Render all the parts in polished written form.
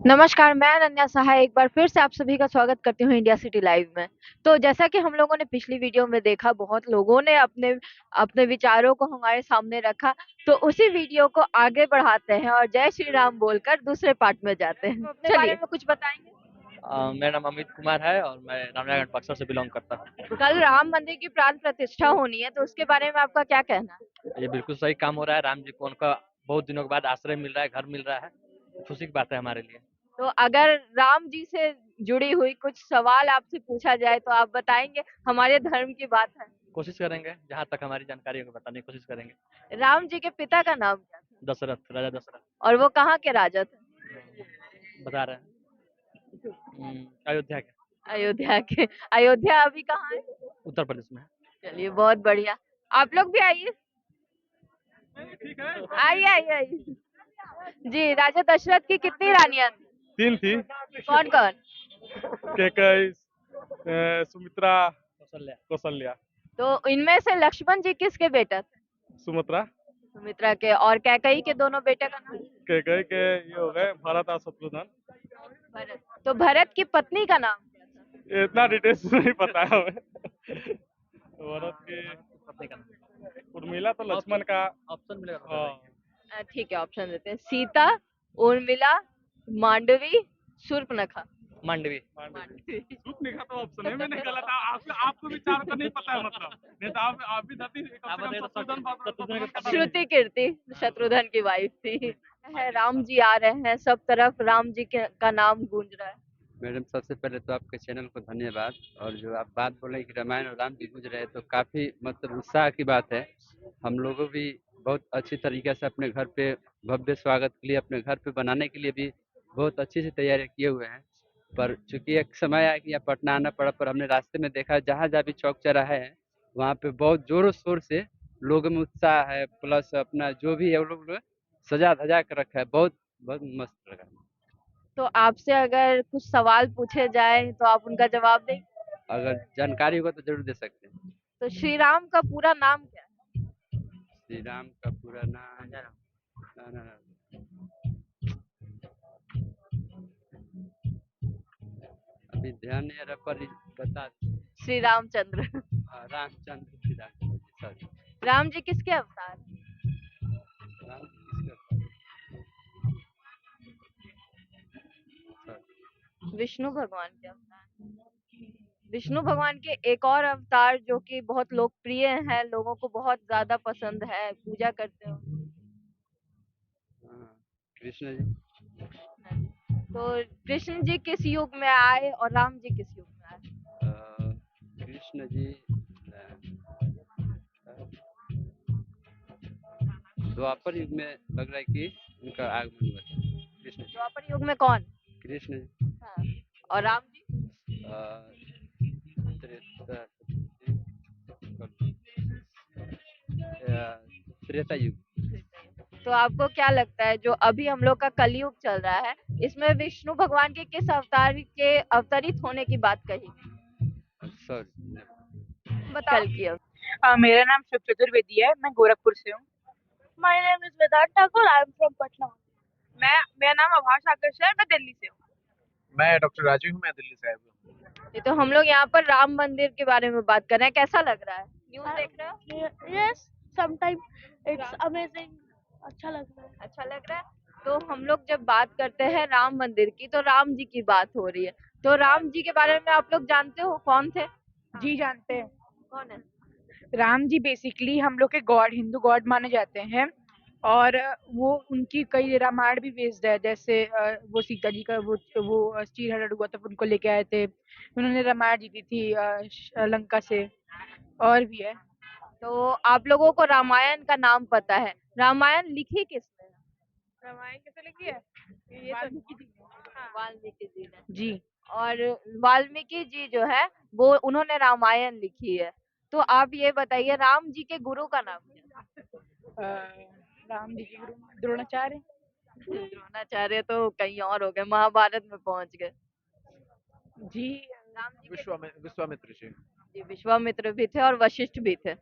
नमस्कार, मैं अनन्या सहाय एक बार फिर से आप सभी का स्वागत करती हूँ इंडिया सिटी लाइव में। तो जैसा कि हम लोगों ने पिछली वीडियो में देखा, बहुत लोगों ने अपने अपने विचारों को हमारे सामने रखा, तो उसी वीडियो को आगे बढ़ाते हैं और जय श्री राम बोलकर दूसरे पार्ट में जाते हैं। तो अपने बारे में कुछ बताएंगे? मेरा नाम अमित कुमार है और मैं रामनगर बक्सर से बिलोंग करता हूँ। कल राम मंदिर की प्राण प्रतिष्ठा होनी है, तो उसके बारे में आपका क्या कहना है? ये बिल्कुल सही काम हो रहा है। राम जी को उनका बहुत दिनों के बाद आश्रय मिल रहा है, घर मिल रहा है। खुशी की बात है हमारे लिए। तो अगर राम जी से जुड़ी हुई कुछ सवाल आपसे पूछा जाए तो आप बताएंगे? हमारे धर्म की बात है। कोशिश करेंगे, जहाँ तक हमारी जानकारी होगी बताने की कोशिश करेंगे। राम जी के पिता का नाम क्या था? दशरथ, राजा दशरथ। और वो कहाँ के राजा थे? बता रहे हैं। अयोध्या के। अयोध्या के। अयोध्या अभी कहाँ है? उत्तर प्रदेश में है। चलिए, बहुत बढ़िया। आप लोग भी आइए। आइए आइए आइए। जी, राजा दशरथ की कितनी रानियां थी? तीन थी। कौन कौन? कैकई, सुमित्रा, कौशल्या। कौशल्या। तो इनमें से लक्ष्मण जी किसके बेटा थे? सुमित्रा। सुमित्रा के। और कैकई के दोनों बेटे का नाम? कैकई के ये हो गए भरत और शत्रुघ्न। भरत। तो भरत की पत्नी का नाम क्या था? ये इतना डिटेल्स नहीं पता है हमें। भरत की पत्नी का नाम। उर्मिला तो लक्ष्मण का। ऑप्शन मिलेगा तो हाँ। बताएंगे। ठीक है, ऑप्शन देते हैं। सीता, उर्मिला, मांडवी, शूर्पणखा। मांडवी। मांडवी। सूप लिखा तो ऑप्शन में निकला था। आपको भी चार का नहीं पता है मतलब। नहीं तो आप भी धरती आप बताइए तो शत्रुघ्न का पता श्रुति कीर्ति शत्रुघ्न की वाइफ थी। है, राम जी आ रहे हैं, सब तरफ राम जी का नाम गूंज रहा है। मैडम, सबसे पहले तो आपके चैनल को धन्यवाद। और जो आप बात बोले कि रामायण और राम जी गुज रहे हैं, तो काफ़ी मतलब उत्साह की बात है। हम लोगों भी बहुत अच्छी तरीके से अपने घर पे भव्य स्वागत के लिए, अपने घर पे बनाने के लिए भी बहुत अच्छी से तैयारी किए हुए हैं। पर चूंकि एक समय आया कि यहाँ पटना आना पड़ा, पर हमने रास्ते में देखा जहाँ जहाँ भी चौक चौराहे है, वहाँ पे बहुत जोरों शोर से लोगों में उत्साह है। प्लस अपना जो भी है वो लोग सजा धजा कर रखा है। बहुत बहुत मस्त लगा। तो आपसे अगर कुछ सवाल पूछे जाए तो आप उनका जवाब देंगे? अगर जानकारी होगा तो जरूर दे सकते हैं। तो श्री राम का पूरा नाम क्या है? श्री राम का पूरा नाम ना, ना, ना, अभी ध्यान नहीं आ रहा, पर बता। श्री रामचंद्र। रामचंद्र श्री राम जी, सॉरी। राम जी किसके अवतार हैं? राम जी किसका सॉरी। विष्णु भगवान के अवतार हैं। विष्णु भगवान के एक और अवतार जो कि बहुत लोकप्रिय है, लोगों को बहुत ज्यादा पसंद है, पूजा करते हो। हाँ, कृष्ण जी। तो कृष्ण जी किस युग में आए और राम जी किस युग में आए? कृष्ण जी द्वापर युग में लग रहा है कि उनका आगमन हुआ था। कृष्ण जी। द्वापर युग में कौन? कृष्ण जी। हाँ। और राम जी? अ, त्रेता त्रेता युग। तो आपको क्या लगता है, जो अभी हम लोग का कलयुग चल रहा है, इसमें विष्णु भगवान के किस अवतार के अवतरित होने की बात कही गई? सॉरी। कल की मेरा नाम शिव चतुर्वेदी है। मैं गोरखपुर से हूँ। My name is Vedant Thakur, I am from Patna. मेरा नाम आभास आकर्ष है, मैं दिल्ली से हूँ। मैं डॉक्टर राजू हूँ, मैं दिल्ली से आया हूँ। ये तो हम लोग यहाँ पर राम मंदिर के बारे में बात कर रहे हैं, कैसा लग रहा है? न्यूज़ देख रहे हो? Yes, sometime it's amazing. अच्छा लग रहा है। अच्छा लग रहा है। तो हम लोग जब बात करते हैं राम मंदिर की, तो राम जी की बात हो रही है। तो राम जी के बारे में आप लोग जानते हो कौन थे? जी जानते हैं। कौन है? राम जी बेसिकली हम लोग के गॉड, हिंदू गॉड माने जाते हैं। और वो उनकी कई रामायण भी बेस्ड है। जैसे वो सीता जी का वो चीर हरण हुआ था, उनको लेके आए थे। उन्होंने रामायण जीती थी लंका से। और भी है। तो आप लोगों को रामायण का नाम पता है। रामायण लिखी किसने है? रामायण किसे लिखी है? ये वाल्मीकि जी ने। वाल्मीकि जी ने। जी। और वाल्मीकि जी जो है, वो उन्होंने रामायण लिखी है। तो आप ये बताइए, राम जी के गुरु का नाम क्या है? राम जी के गुरु द्रोणाचार्य। द्रोणाचार्य तो कहीं और हो गए, महाभारत में पहुंच गए। जी। राम जी के विश्वामित्र जी। जी, विश्वामित्र भी थे और वशिष्ठ भी थे।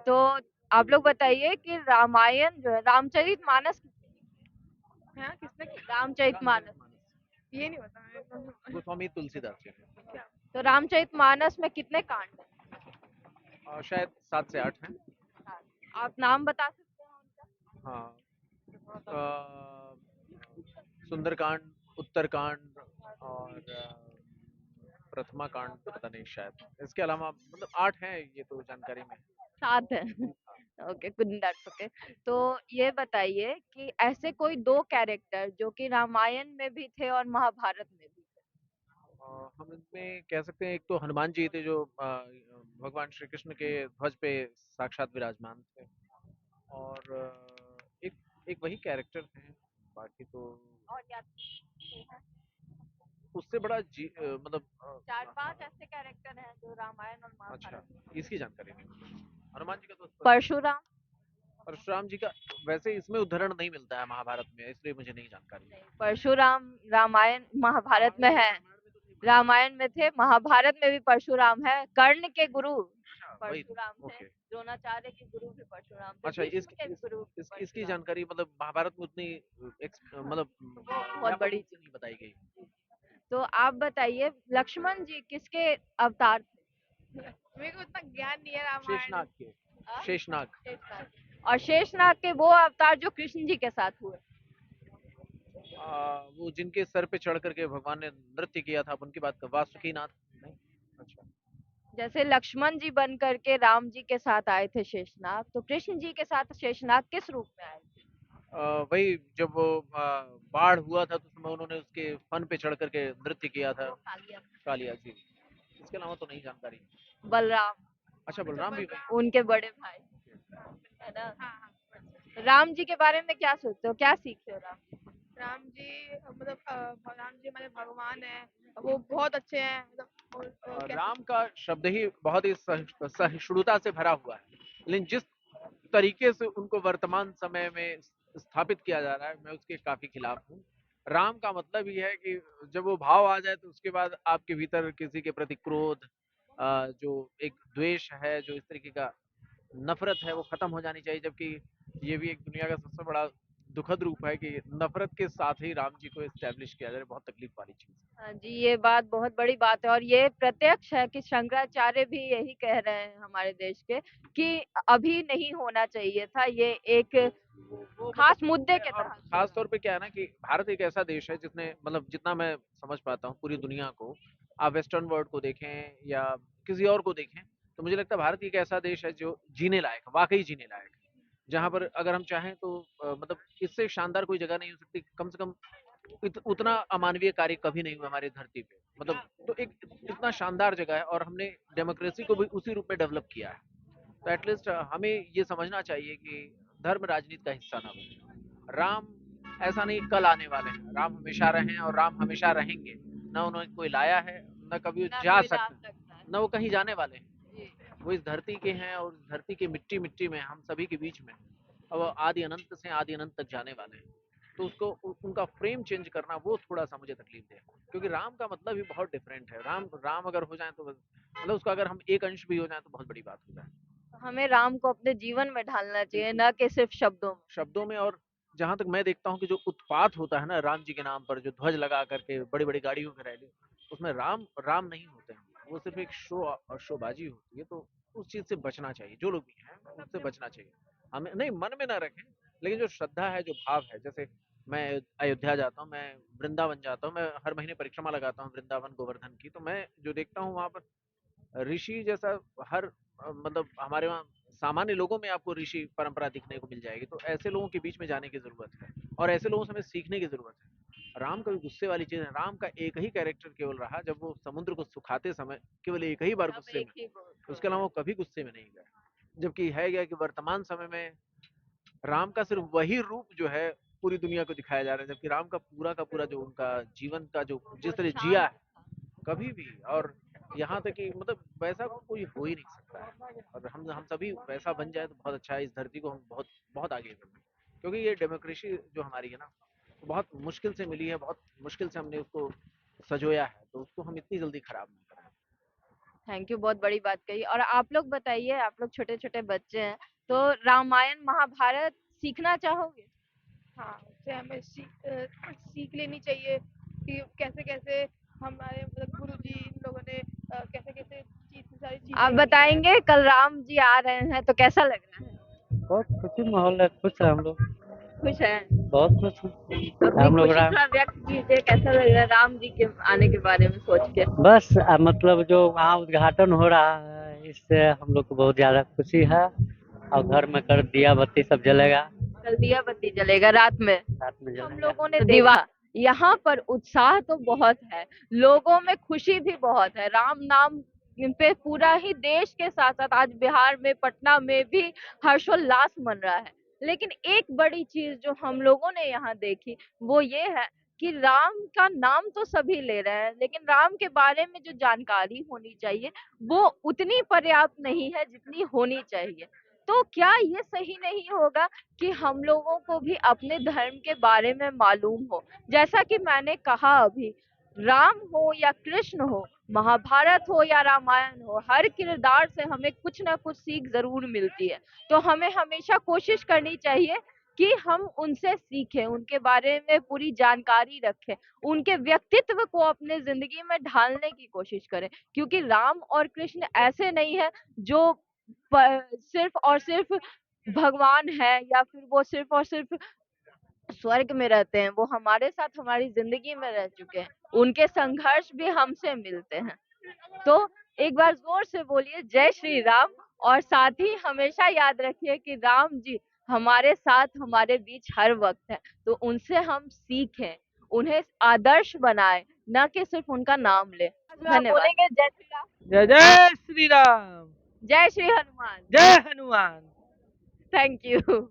तो आप लोग बताइए कि रामायण जो है, रामचरितमानस किसने लिखी? हाँ किसने रामचरितमानस। ये नहीं पता मेरे को। गोस्वामी तुलसीदास जी ने। तो रामचरितमानस में कितने कांड हैं? शायद 7 से 8 हैं। आप नाम बता सकते हैं उनका? हाँ, सुंदरकांड, उत्तरकांड और प्रथमा कांड तो पता नहीं शायद। इसके अलावा मतलब 8 हैं, ये तो जानकारी में। 7 है। Okay, good, that's okay. तो ये बताइए कि ऐसे कोई 2 कैरेक्टर जो कि रामायण में भी थे और महाभारत में भी थे। हम इनमें कह सकते हैं, एक तो हनुमान जी थे जो भगवान श्री कृष्ण के ध्वज पे साक्षात विराजमान थे, और एक एक वही कैरेक्टर थे, बाकी तो और या कोई है? उससे बड़ा मतलब 4-5 ऐसे कैरेक्टर हैं जो रामायण और अच्छा, महाभारत में। इसकी जानकारी नहीं। हनुमान जी का तो परशुराम? परशुराम जी का वैसे इसमें उदाहरण नहीं मिलता है महाभारत में, इसलिए मुझे नहीं जानकारी। नहीं, परशुराम रामायण महाभारत में है। रामायण में थे, महाभारत में भी परशुराम है। कर्ण के गुरु वही, परशुराम थे। ओके। द्रोणाचार्य के गुरु भी परशुराम थे। अच्छा, भीष्म के गुरु इसकी परशुराम। जानकारी मतलब महाभारत में उतनी मतलब बहुत बड़ी से नहीं बताई गई। तो आप बताइए, लक्ष्मण जी किसके अवतार थे? मेरे को उतना ज्ञान नहीं है रामायण। शेषनाग के, हाँ? शेषनाग। शेषनाग। और शेषनाग के वो अवतार जो कृष्ण जी के साथ हुए। वो जिनके सर पे चढ़ करके भगवान ने नृत्य किया था, आप उनकी बात कर, वासुकी नाथ नहीं? अच्छा, जैसे लक्ष्मण जी बन करके राम जी के साथ आए थे शेषनाग, तो कृष्ण जी के साथ शेषनाग किस रूप में आए थे? वही जब वो बाढ़ हुआ था तो उसमें उन्होंने उसके फन पे चढ़ करके नृत्य किया था, कालिया जी। इसके अलावा तो नहीं जानकारी। बलराम, अच्छा, बलराम भी वही। उनके बड़े भाई, है ना? राम जी के बारे में क्या सोचते हो, क्या सीखते हो राम? राम जी मतलब राम जी हमारे भगवान है, वो बहुत अच्छे हैं मतलब राम का शब्द ही बहुत ही सहिष्णुता से भरा हुआ है, लेकिन जिस तरीके से उनको वर्तमान समय में स्थापित किया जा रहा है, मैं उसके काफी खिलाफ हूँ। राम का मतलब ये है कि जब वो भाव आ जाए तो उसके बाद आपके भीतर किसी के प्रति क्रोध, जो एक द्वेष है, जो इस तरीके का नफरत है, वो खत्म हो जानी चाहिए। जबकि ये भी एक दुनिया का सबसे बड़ा दुखद रूप है कि नफरत के साथ ही राम जी को एस्टेब्लिश किया जा रहा है, बहुत तकलीफ वाली चीज है। हाँ जी, ये बात बहुत बड़ी बात है और ये प्रत्यक्ष है कि शंकराचार्य भी यही कह रहे हैं हमारे देश के कि अभी नहीं होना चाहिए था, ये एक खास मुद्दे के और तहत। खास तौर पे क्या है ना कि भारत एक ऐसा देश है जिसने, मतलब जितना मैं समझ पाता हूँ, पूरी दुनिया को, आप वेस्टर्न वर्ल्ड को देखें या किसी और को देखें, तो मुझे लगता है भारत एक ऐसा देश है जो जीने लायक, वाकई जीने लायक है, जहाँ पर अगर हम चाहें तो मतलब इससे शानदार कोई जगह नहीं हो सकती। कम से कम उतना अमानवीय कार्य कभी नहीं हुआ हमारी धरती पे, मतलब तो एक इतना शानदार जगह है, और हमने डेमोक्रेसी को भी उसी रूप में डेवलप किया है। तो एटलीस्ट हमें ये समझना चाहिए कि धर्म राजनीति का हिस्सा ना बने। राम ऐसा नहीं कल आने वाले हैं, राम हमेशा रहे हैं और राम हमेशा रहेंगे। ना उन्होंने कोई लाया है, ना कभी वो ना जा कोई ला सकते, सकता है। ना वो कहीं जाने वाले हैं। जी। वो इस धरती के हैं और इस धरती की मिट्टी मिट्टी में, हम सभी के बीच में, अब आदि अनंत से आदि अनंत तक जाने वाले हैं। तो उसको उनका फ्रेम चेंज करना वो थोड़ा सा मुझे तकलीफ दे, क्योंकि राम का मतलब ही बहुत डिफरेंट है। राम राम अगर हो जाए तो मतलब उसका अगर हम एक अंश भी हो जाए तो बहुत बड़ी बात हो जाए। हमें राम को अपने जीवन में ढालना चाहिए, न कि सिर्फ शब्दों में। शब्दों में। और जहां तक मैं देखता हूँ कि जो उत्पात होता है ना राम जी के नाम पर, जो ध्वज लगा करके बड़ी बड़ी गाड़ियों की रैली, उसमें राम राम नहीं होते हैं, वो सिर्फ एक शोबाजी होती है। तो उस चीज से बचना चाहिए, जो लोग भी हैं उससे बचना चाहिए। हमें नहीं, मन में ना रखें, लेकिन जो श्रद्धा है, जो भाव है, जैसे मैं अयोध्या जाता हूँ, मैं वृंदावन जाता हूँ, मैं हर महीने परिक्रमा लगाता हूँ वृंदावन गोवर्धन की, तो मैं जो देखता हूँ वहां पर ऋषि जैसा हर मतलब हमारे वहाँ सामान्य लोगों में आपको ऋषि परंपरा दिखने को मिल जाएगी। तो ऐसे लोगों के बीच में जाने की जरूरत है, और ऐसे लोगों से हमें सीखने की जरूरत है। राम कभी गुस्से वाली चीज है, राम का एक ही कैरेक्टर केवल रहा जब वो समुद्र को सुखाते समय केवल एक ही बार अब गुस्से एक में, ही बोल। उसके अलावा वो कभी गुस्से में नहीं गए। जबकि है क्या कि वर्तमान समय में राम का सिर्फ वही रूप जो है पूरी दुनिया को दिखाया जा रहा है, जबकि राम का पूरा जो उनका जीवन का जो जिस तरह जिया है कभी भी, और यहाँ तक कि मतलब वैसा कोई हो ही नहीं सकता है। और हम सभी वैसा बन जाए तो बहुत अच्छा है, इस धरती को हम बहुत बहुत आगे बढ़ें। क्योंकि ये डेमोक्रेसी जो हमारी है ना, तो बहुत मुश्किल से मिली है, बहुत मुश्किल से हमने उसको सजोया है, तो उसको हम इतनी जल्दी खराब नहीं करें। थैंक यू, बहुत बड़ी बात कही। और आप लोग बताइए, आप लोग छोटे छोटे बच्चे हैं, तो रामायण महाभारत सीखना चाहोगे? हाँ, उससे हमें सीख लेनी चाहिए कि कैसे-कैसे हमारे मतलब गुरुजी इन लोगों ने कैसे-कैसे सारी चीज़ें आप की हैं। बताएंगे कल राम जी आ रहे हैं तो कैसा लग रहा है? बहुत खुशी माहौल है, खुश है हम लोग, खुश है? बहुत खुश हैं। अपनी हम लोग खुशी राम थोड़ा व्यक्त कीजिए, कैसा लग रहा है राम जी के आने के बारे में सोच के? बस मतलब जो वहाँ उद्घाटन हो रहा है इससे हम लोग को बहुत ज़्यादा खुशी है और घर में कर दिया बत्ती सब जलेगा, कल दिया बत्ती जलेगा रात में। रात में हम जलेगा। लोगों ने देखा यहाँ पर उत्साह तो बहुत है, लोगों में खुशी भी बहुत है। राम नाम पे पूरा ही देश के साथ साथ आज बिहार में पटना में भी हर्षोल्लास मन रहा है। लेकिन एक बड़ी चीज जो हम लोगों ने यहाँ देखी वो ये है कि राम का नाम तो सभी ले रहे हैं लेकिन राम के बारे में जो जानकारी होनी चाहिए वो उतनी पर्याप्त नहीं है जितनी होनी चाहिए। तो क्या ये सही नहीं होगा कि हम लोगों को भी अपने धर्म के बारे में मालूम हो? जैसा कि मैंने कहा अभी, राम हो या कृष्ण हो, महाभारत हो या रामायण हो, हर किरदार से हमें कुछ ना कुछ सीख जरूर मिलती है। तो हमें हमेशा कोशिश करनी चाहिए कि हम उनसे सीखें, उनके बारे में पूरी जानकारी रखें, उनके व्यक्तित्व को अपने जिंदगी में ढालने की कोशिश करें। क्योंकि राम और कृष्ण ऐसे नहीं है जो सिर्फ और सिर्फ भगवान है या फिर वो सिर्फ और सिर्फ स्वर्ग में रहते हैं, वो हमारे साथ हमारी जिंदगी में रह चुके हैं, उनके संघर्ष भी हमसे मिलते हैं। तो एक बार जोर से बोलिए जय श्री राम। और साथ ही हमेशा याद रखिए कि राम जी हमारे साथ हमारे बीच हर वक्त है। तो उनसे हम सीखें, उन्हें आदर्श बनाएं, न कि सिर्फ उनका नाम ले। धन्यवाद। बोलेंगे जय श्री राम। जय जय श्री राम, जय श्री हनुमान। जय हनुमान। Thank you.